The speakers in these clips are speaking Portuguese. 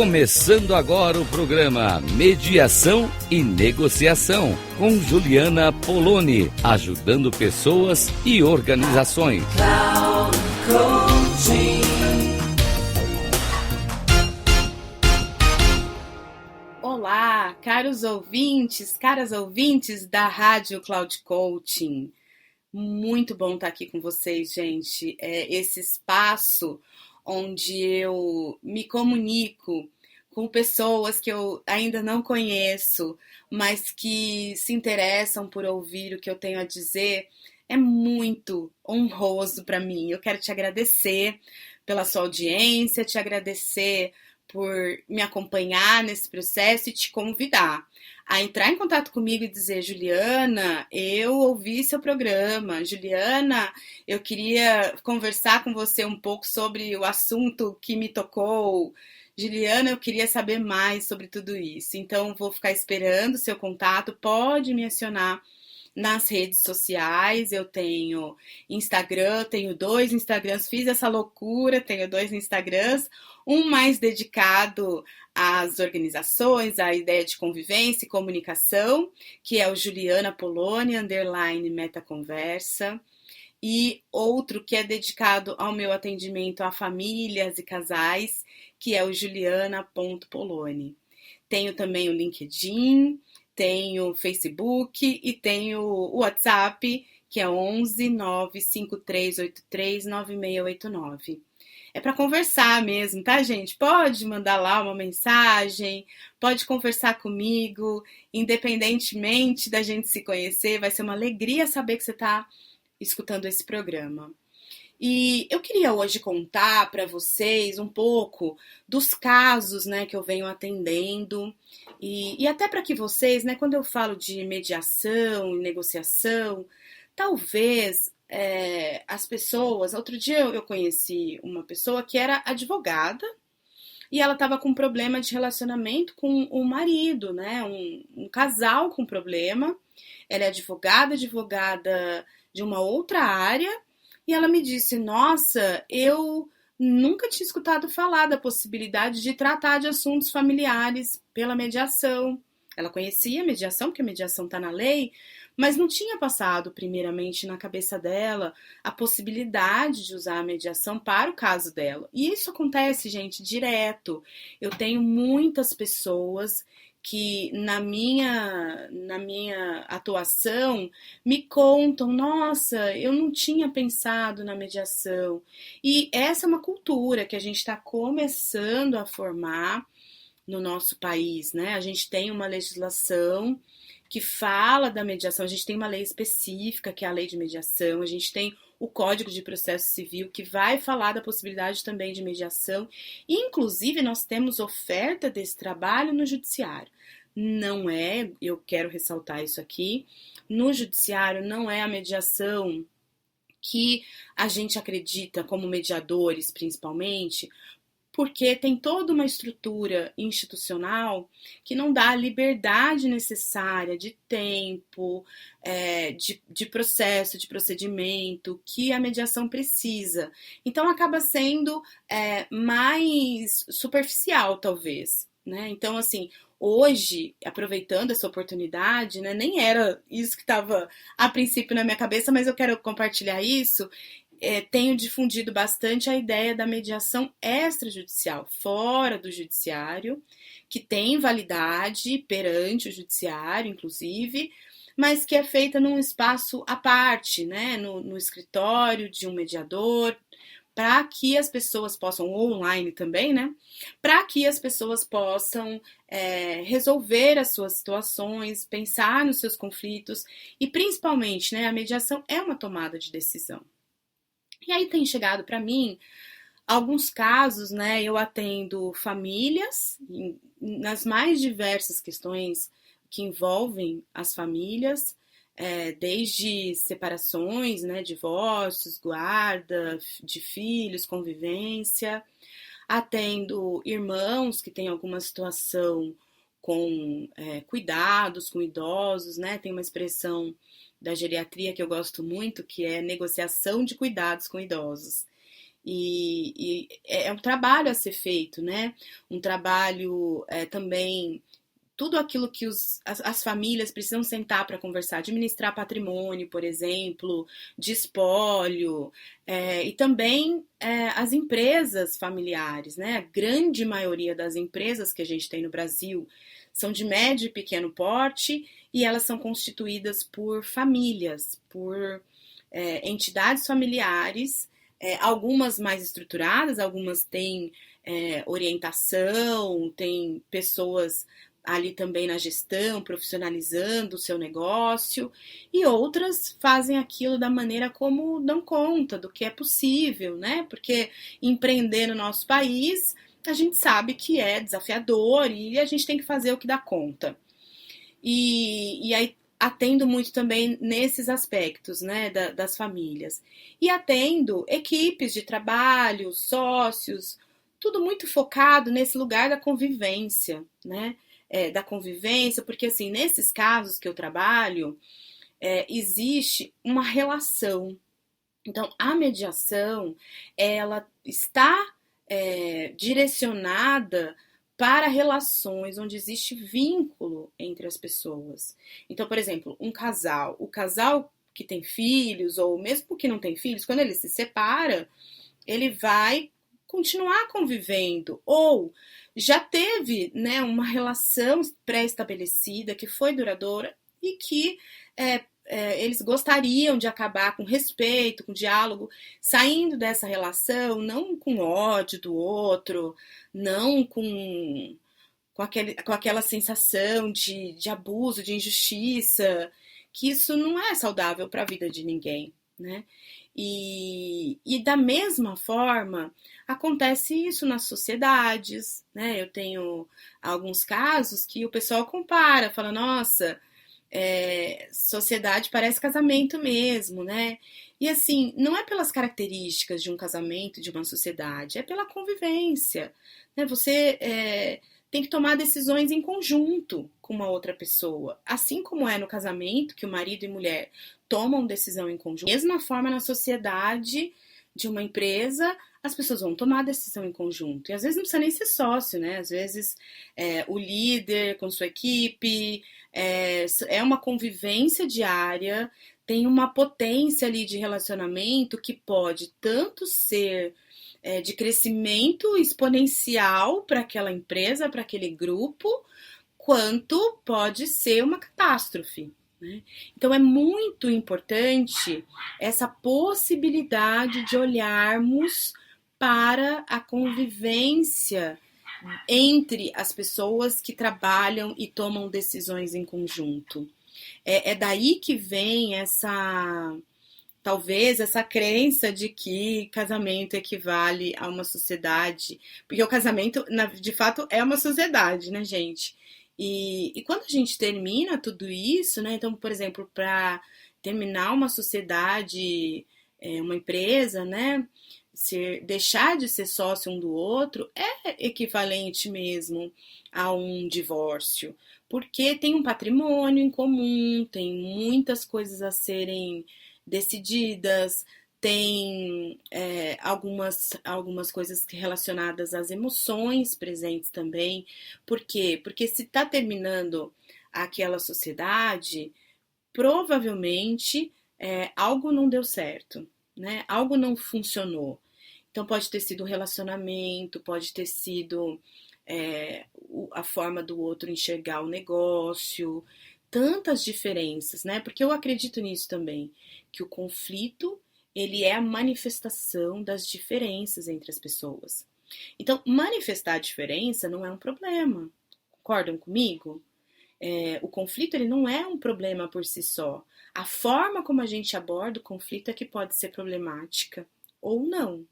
Começando agora o programa Mediação e Negociação, com Juliana Poloni, ajudando pessoas e organizações. Olá, caros ouvintes, caras ouvintes da Rádio Cloud Coaching. Muito bom estar aqui com vocês, gente. Esse espaço onde eu me comunico com pessoas que eu ainda não conheço, mas que se interessam por ouvir o que eu tenho a dizer, é muito honroso para mim. Eu quero te agradecer pela sua audiência, te agradecer por me acompanhar nesse processo e te convidar a entrar em contato comigo e dizer: Juliana, eu ouvi seu programa. Juliana, eu queria conversar com você um pouco sobre o assunto que me tocou. Juliana, eu queria saber mais sobre tudo isso. Então, vou ficar esperando o seu contato. Pode me acionar nas redes sociais. Eu tenho Instagram, tenho 2 Instagrams, fiz essa loucura, tenho 2 Instagrams, um mais dedicado às organizações, à ideia de convivência e comunicação, que é o Juliana Poloni, _metaconversa, e outro que é dedicado ao meu atendimento a famílias e casais, que é o juliana.poloni. Tenho também o LinkedIn, tenho o Facebook e tenho o WhatsApp, que é 11 95383 9689. É para conversar mesmo, tá, gente? Pode mandar lá uma mensagem, pode conversar comigo, independentemente da gente se conhecer. Vai ser uma alegria saber que você está escutando esse programa. E eu queria hoje contar para vocês um pouco dos casos, né, que eu venho atendendo e até para que vocês, né, quando eu falo de mediação e negociação, talvez as pessoas... Outro dia eu conheci uma pessoa que era advogada e ela estava com problema de relacionamento com o marido, né, um casal com problema. Ela é advogada de uma outra área. E ela me disse: nossa, eu nunca tinha escutado falar da possibilidade de tratar de assuntos familiares pela mediação. Ela conhecia a mediação, porque a mediação está na lei, mas não tinha passado primeiramente na cabeça dela a possibilidade de usar a mediação para o caso dela. E isso acontece, gente, direto. Eu tenho muitas pessoas que na minha atuação me contam: nossa, eu não tinha pensado na mediação. E essa é uma cultura que a gente está começando a formar no nosso país, né? A gente tem uma legislação que fala da mediação, a gente tem uma lei específica, que é a lei de mediação, a gente tem o Código de Processo Civil, que vai falar da possibilidade também de mediação. Inclusive, nós temos oferta desse trabalho no judiciário. Não é, eu quero ressaltar isso aqui, no judiciário não é a mediação que a gente acredita como mediadores, principalmente, porque tem toda uma estrutura institucional que não dá a liberdade necessária de tempo, de processo, de procedimento que a mediação precisa. Então, acaba sendo mais superficial, talvez, né? Então, assim, hoje, aproveitando essa oportunidade, né, nem era isso que estava a princípio na minha cabeça, mas eu quero compartilhar isso. Tenho difundido bastante a ideia da mediação extrajudicial, fora do judiciário, que tem validade perante o judiciário, inclusive, mas que é feita num espaço à parte, né, no escritório de um mediador, para que as pessoas possam, ou online também, né, para que as pessoas possam resolver as suas situações, pensar nos seus conflitos e, principalmente, né, a mediação é uma tomada de decisão. E aí tem chegado para mim alguns casos, né? Eu atendo famílias nas mais diversas questões que envolvem as famílias, desde separações, né, divórcios, guarda de filhos, convivência. Atendo irmãos que têm alguma situação com cuidados com idosos, né? Tem uma expressão da geriatria que eu gosto muito, que é negociação de cuidados com idosos. E é um trabalho a ser feito, né? Um trabalho também tudo aquilo que as famílias precisam sentar para conversar, administrar patrimônio, por exemplo, de espólio, e também as empresas familiares, né? A grande maioria das empresas que a gente tem no Brasil são de médio e pequeno porte e elas são constituídas por famílias, por entidades familiares, algumas mais estruturadas, algumas têm orientação, têm pessoas ali também na gestão, profissionalizando o seu negócio, e outras fazem aquilo da maneira como dão conta do que é possível, né? Porque empreender no nosso país, a gente sabe que é desafiador e a gente tem que fazer o que dá conta. E aí atendo muito também nesses aspectos, né, das famílias. E atendo equipes de trabalho, sócios, tudo muito focado nesse lugar da convivência, né? Da convivência, porque assim, nesses casos que eu trabalho, existe uma relação. Então, a mediação, ela está direcionada para relações onde existe vínculo entre as pessoas. Então, por exemplo, o casal que tem filhos, ou mesmo que não tem filhos, quando ele se separa, ele vai continuar convivendo, ou já teve, né, uma relação pré-estabelecida que foi duradoura e que eles gostariam de acabar com respeito, com diálogo, saindo dessa relação, não com ódio do outro, não com aquela sensação de abuso, de injustiça, que isso não é saudável para a vida de ninguém, né? E da mesma forma, acontece isso nas sociedades, né? Eu tenho alguns casos que o pessoal compara, fala, nossa, sociedade parece casamento mesmo, né? E assim, não é pelas características de um casamento, de uma sociedade, é pela convivência, né? Você tem que tomar decisões em conjunto com uma outra pessoa, assim como é no casamento, que o marido e mulher tomam decisão em conjunto. Da mesma forma, na sociedade de uma empresa, as pessoas vão tomar decisão em conjunto. E às vezes não precisa nem ser sócio, né? Às vezes o líder com sua equipe, é uma convivência diária, tem uma potência ali de relacionamento que pode tanto ser de crescimento exponencial para aquela empresa, para aquele grupo, quanto pode ser uma catástrofe, né? Então é muito importante essa possibilidade de olharmos para a convivência entre as pessoas que trabalham e tomam decisões em conjunto. É daí que vem talvez essa crença de que casamento equivale a uma sociedade, porque o casamento, de fato, é uma sociedade, né, gente? E quando a gente termina tudo isso, né? Então, por exemplo, para terminar uma sociedade, uma empresa, né? Deixar de ser sócio um do outro é equivalente mesmo a um divórcio, porque tem um patrimônio em comum, tem muitas coisas a serem decididas, tem algumas coisas relacionadas às emoções presentes também. Por quê? Porque se está terminando aquela sociedade, provavelmente algo não deu certo, né? Algo não funcionou. Então pode ter sido o relacionamento, pode ter sido a forma do outro enxergar o negócio, tantas diferenças, né? Porque eu acredito nisso também, que o conflito ele é a manifestação das diferenças entre as pessoas. Então, manifestar a diferença não é um problema. Concordam comigo? O conflito ele não é um problema por si só. A forma como a gente aborda o conflito é que pode ser problemática ou não.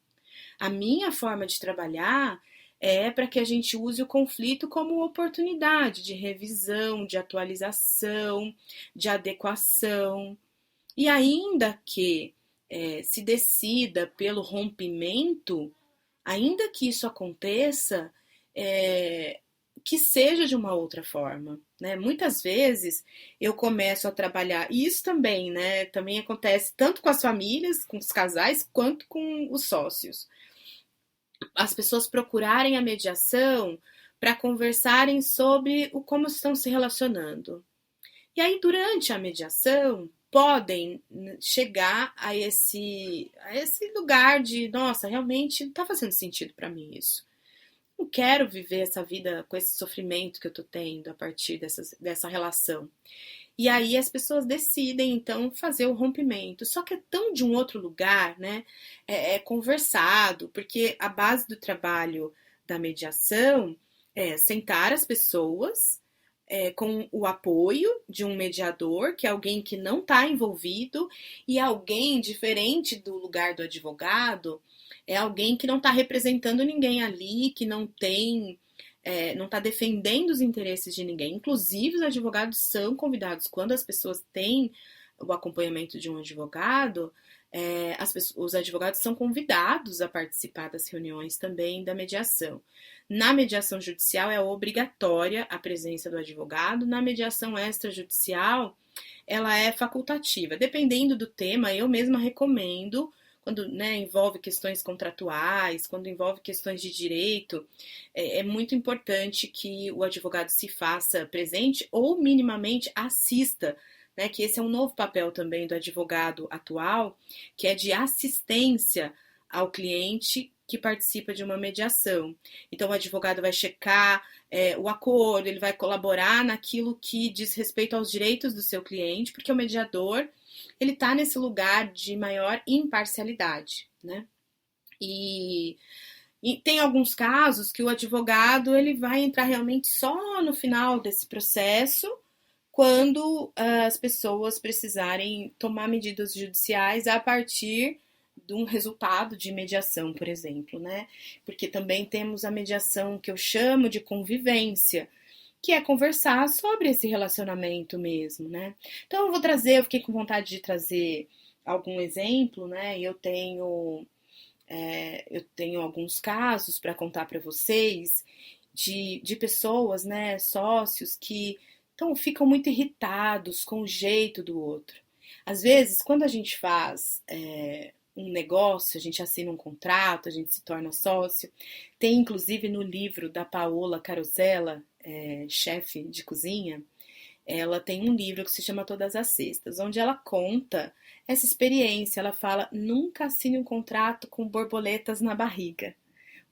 A minha forma de trabalhar é para que a gente use o conflito como oportunidade de revisão, de atualização, de adequação. E ainda que se decida pelo rompimento, ainda que isso aconteça, que seja de uma outra forma, né? Muitas vezes eu começo a trabalhar, e isso também, né? Também acontece tanto com as famílias, com os casais, quanto com os sócios. As pessoas procurarem a mediação para conversarem sobre o como estão se relacionando. E aí, durante a mediação, podem chegar a esse lugar de, nossa, realmente não está fazendo sentido para mim isso. Não quero viver essa vida com esse sofrimento que eu estou tendo a partir dessa relação. E aí as pessoas decidem, então, fazer o rompimento. Só que é tão de um outro lugar, né? É conversado, porque a base do trabalho da mediação é sentar as pessoas com o apoio de um mediador, que é alguém que não está envolvido, e alguém diferente do lugar do advogado, é alguém que não está representando ninguém ali, que não tem, não está defendendo os interesses de ninguém. Inclusive, os advogados são convidados, quando as pessoas têm o acompanhamento de um advogado, os advogados são convidados a participar das reuniões também da mediação. Na mediação judicial é obrigatória a presença do advogado, na mediação extrajudicial ela é facultativa. Dependendo do tema, eu mesma recomendo, quando envolve questões contratuais, quando envolve questões de direito, é muito importante que o advogado se faça presente ou minimamente assista, né, que esse é um novo papel também do advogado atual, que é de assistência ao cliente que participa de uma mediação. Então, o advogado vai checar o acordo, ele vai colaborar naquilo que diz respeito aos direitos do seu cliente, porque o mediador, ele está nesse lugar de maior imparcialidade, né? E tem alguns casos que o advogado, ele vai entrar realmente só no final desse processo, quando as pessoas precisarem tomar medidas judiciais a partir de um resultado de mediação, por exemplo, né? Porque também temos a mediação que eu chamo de convivência, que é conversar sobre esse relacionamento mesmo, né? Então eu fiquei com vontade de trazer algum exemplo, né? Eu tenho alguns casos para contar para vocês de pessoas, né, sócios que ficam muito irritados com o jeito do outro. Às vezes, quando a gente faz um negócio, a gente assina um contrato, a gente se torna sócio. Tem, inclusive, no livro da Paola Carosella, chefe de cozinha, ela tem um livro que se chama Todas as Sextas, onde ela conta essa experiência. Ela fala, nunca assine um contrato com borboletas na barriga.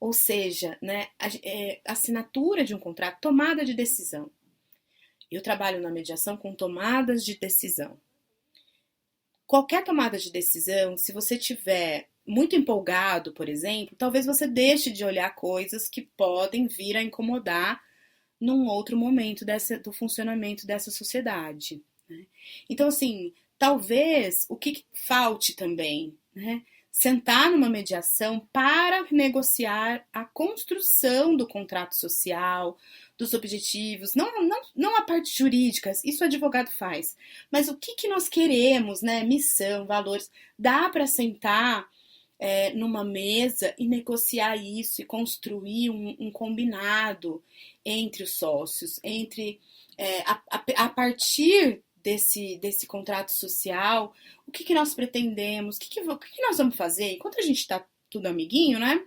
Ou seja, né, assinatura de um contrato, tomada de decisão. Eu trabalho na mediação com tomadas de decisão. Qualquer tomada de decisão, se você tiver muito empolgado, por exemplo, talvez você deixe de olhar coisas que podem vir a incomodar num outro momento do funcionamento dessa sociedade, né? Então, assim, talvez o que falte também, né? Sentar numa mediação para negociar a construção do contrato social, dos objetivos, não a parte jurídica, isso o advogado faz, mas o que nós queremos, né? Missão, valores, dá para sentar numa mesa e negociar isso e construir um combinado entre os sócios, a partir desse contrato social, o que nós pretendemos, o que nós vamos fazer, enquanto a gente está tudo amiguinho, né?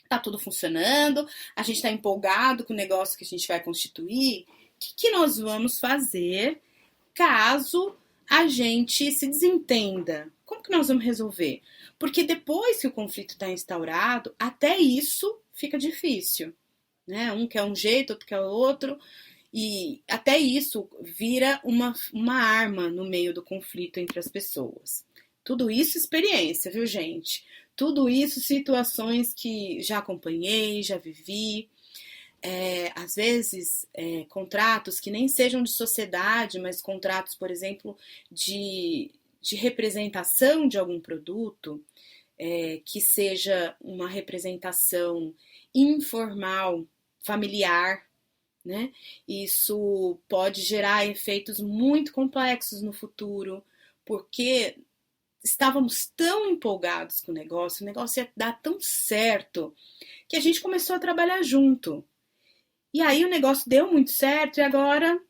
Tá tudo funcionando, a gente está empolgado com o negócio que a gente vai constituir, o que nós vamos fazer caso a gente se desentenda? Como que nós vamos resolver? Porque depois que o conflito está instaurado, até isso fica difícil, né? Um quer um jeito, outro quer outro, e até isso vira uma arma no meio do conflito entre as pessoas. Tudo isso experiência, viu, gente? Tudo isso situações que já acompanhei, já vivi. Às vezes, contratos que nem sejam de sociedade, mas contratos, por exemplo, de representação de algum produto, que seja uma representação informal, familiar, né? Isso pode gerar efeitos muito complexos no futuro, porque estávamos tão empolgados com o negócio ia dar tão certo, que a gente começou a trabalhar junto. E aí o negócio deu muito certo e agora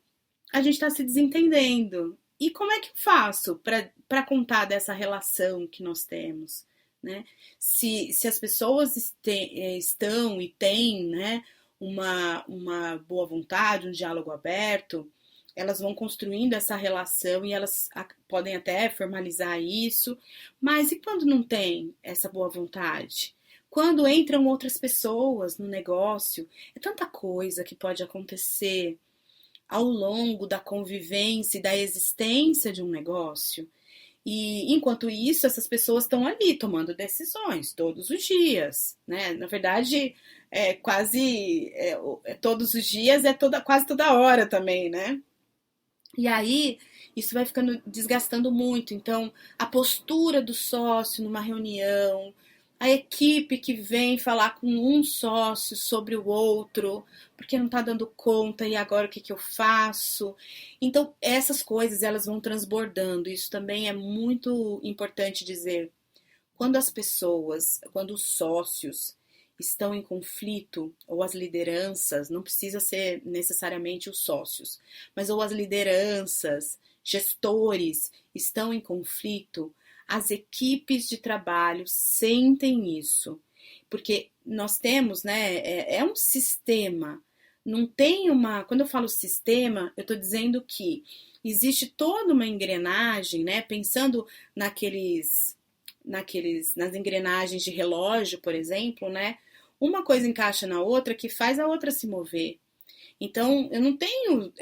a gente está se desentendendo. E como é que eu faço para contar dessa relação que nós temos? Né? Se as pessoas estão e têm, né, uma boa vontade, um diálogo aberto, elas vão construindo essa relação e elas podem até formalizar isso, mas e quando não tem essa boa vontade? Quando entram outras pessoas no negócio, é tanta coisa que pode acontecer ao longo da convivência e da existência de um negócio. E enquanto isso, essas pessoas estão ali tomando decisões todos os dias, né? Na verdade, todos os dias, quase toda hora também, né? E aí, isso vai ficando desgastando muito. Então, a postura do sócio numa reunião, a equipe que vem falar com um sócio sobre o outro, porque não está dando conta e agora o que eu faço? Então, essas coisas elas vão transbordando. Isso também é muito importante dizer. Quando os sócios estão em conflito, ou as lideranças, não precisa ser necessariamente os sócios, mas ou as lideranças, gestores estão em conflito, as equipes de trabalho sentem isso, porque nós temos, né, é um sistema, não tem uma, quando eu falo sistema, eu estou dizendo que existe toda uma engrenagem, né, pensando nas engrenagens de relógio, por exemplo, né? Uma coisa encaixa na outra que faz a outra se mover. Então, eu não tenho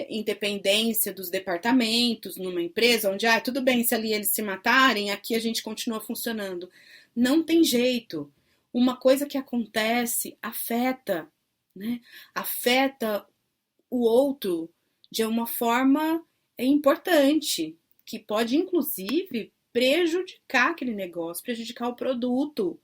independência dos departamentos numa empresa onde, tudo bem se ali eles se matarem, aqui a gente continua funcionando. Não tem jeito. Uma coisa que acontece afeta, né? Afeta o outro de uma forma importante, que pode, inclusive, prejudicar aquele negócio, prejudicar o produto,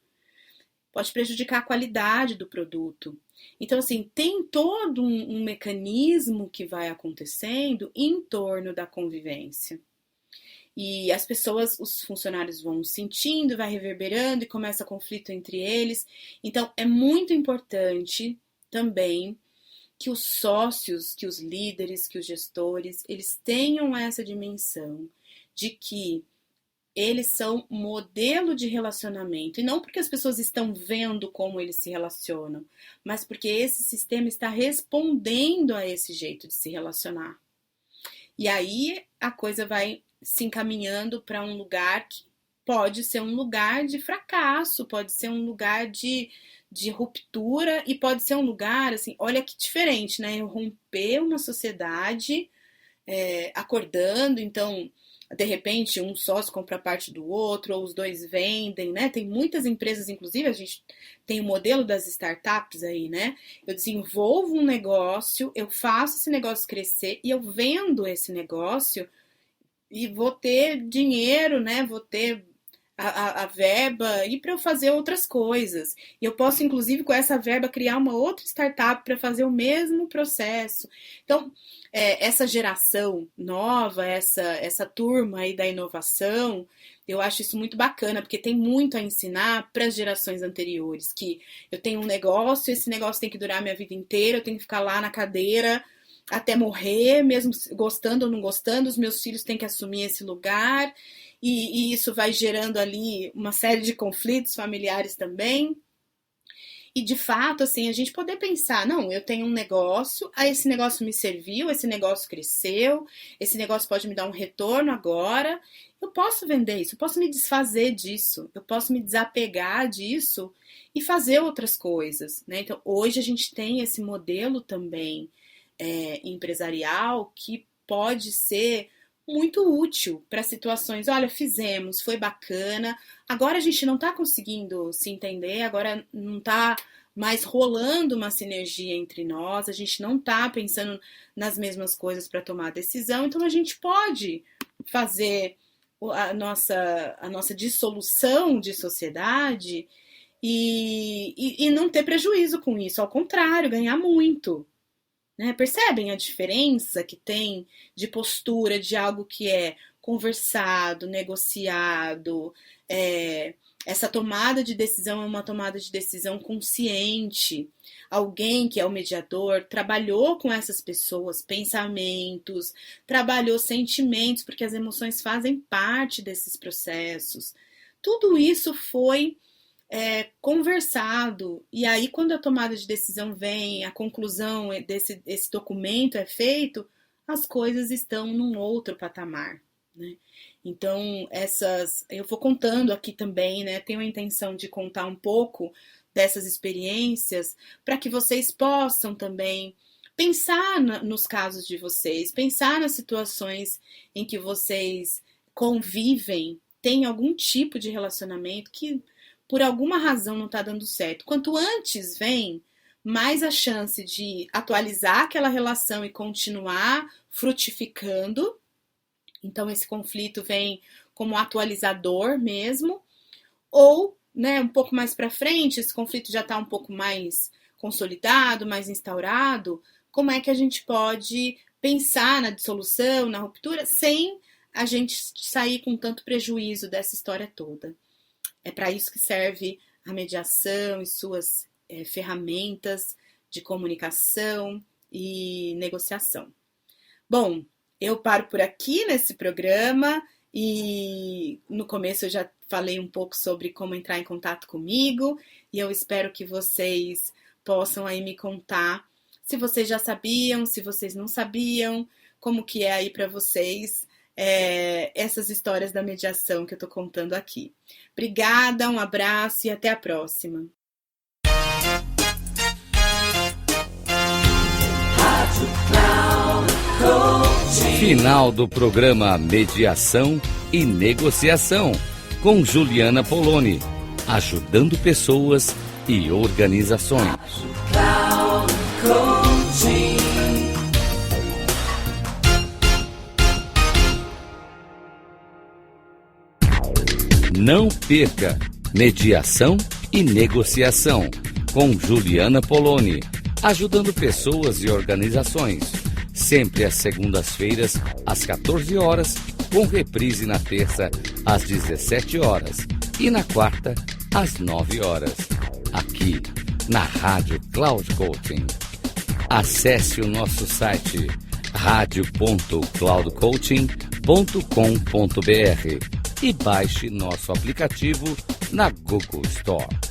pode prejudicar a qualidade do produto. Então, assim, tem todo um mecanismo que vai acontecendo em torno da convivência. E as pessoas, os funcionários vão sentindo, vai reverberando e começa conflito entre eles. Então, é muito importante também que os sócios, que os líderes, que os gestores, eles tenham essa dimensão de que eles são modelo de relacionamento. E não porque as pessoas estão vendo como eles se relacionam, mas porque esse sistema está respondendo a esse jeito de se relacionar. E aí a coisa vai se encaminhando para um lugar que pode ser um lugar de fracasso, pode ser um lugar de ruptura e pode ser um lugar, assim, olha que diferente, né? Eu romper uma sociedade acordando, então de repente um sócio compra parte do outro, ou os dois vendem, né? Tem muitas empresas, inclusive a gente tem o modelo das startups aí, né? Eu desenvolvo um negócio, eu faço esse negócio crescer e eu vendo esse negócio e vou ter dinheiro, né? Vou ter a verba e para eu fazer outras coisas. E eu posso, inclusive, com essa verba, criar uma outra startup para fazer o mesmo processo. Então, essa geração nova, essa turma aí da inovação, eu acho isso muito bacana, porque tem muito a ensinar para as gerações anteriores, que eu tenho um negócio, esse negócio tem que durar a minha vida inteira, eu tenho que ficar lá na cadeira até morrer, mesmo gostando ou não gostando, os meus filhos têm que assumir esse lugar, e isso vai gerando ali uma série de conflitos familiares também. E de fato, assim, a gente poder pensar, não, eu tenho um negócio, esse negócio me serviu, esse negócio cresceu, esse negócio pode me dar um retorno agora, eu posso vender isso, eu posso me desfazer disso, eu posso me desapegar disso e fazer outras coisas, né? Então, hoje a gente tem esse modelo também empresarial que pode ser muito útil para situações, olha, fizemos, foi bacana, agora a gente não está conseguindo se entender, agora não está mais rolando uma sinergia entre nós, a gente não está pensando nas mesmas coisas para tomar decisão, então a gente pode fazer a nossa dissolução de sociedade e não ter prejuízo com isso, ao contrário, ganhar muito. Né? Percebem a diferença que tem de postura de algo que é conversado, negociado. Essa tomada de decisão é uma tomada de decisão consciente. Alguém que é o mediador trabalhou com essas pessoas pensamentos, trabalhou sentimentos, porque as emoções fazem parte desses processos. Tudo isso foi conversado, e aí quando a tomada de decisão vem, a conclusão desse documento é feito, as coisas estão num outro patamar, né? Então, eu vou contando aqui também, né? Tenho a intenção de contar um pouco dessas experiências para que vocês possam também pensar nos casos de vocês, pensar nas situações em que vocês convivem, têm algum tipo de relacionamento que por alguma razão não está dando certo. Quanto antes vem, mais a chance de atualizar aquela relação e continuar frutificando. Então, esse conflito vem como atualizador mesmo. Ou, né, um pouco mais para frente, esse conflito já está um pouco mais consolidado, mais instaurado. Como é que a gente pode pensar na dissolução, na ruptura, sem a gente sair com tanto prejuízo dessa história toda? É para isso que serve a mediação e suas ferramentas de comunicação e negociação. Bom, eu paro por aqui nesse programa e no começo eu já falei um pouco sobre como entrar em contato comigo e eu espero que vocês possam aí me contar se vocês já sabiam, se vocês não sabiam, como que é aí para vocês essas histórias da mediação que eu tô contando aqui. Obrigada, um abraço e até a próxima. Final do programa Mediação e Negociação com Juliana Poloni, ajudando pessoas e organizações. Não perca Mediação e Negociação com Juliana Poloni, ajudando pessoas e organizações. Sempre às segundas-feiras, às 14 horas, com reprise na terça, às 17 horas e na quarta, às 9 horas. Aqui, na Rádio Cloud Coaching. Acesse o nosso site radio.cloudcoaching.com.br e baixe nosso aplicativo na Google Store.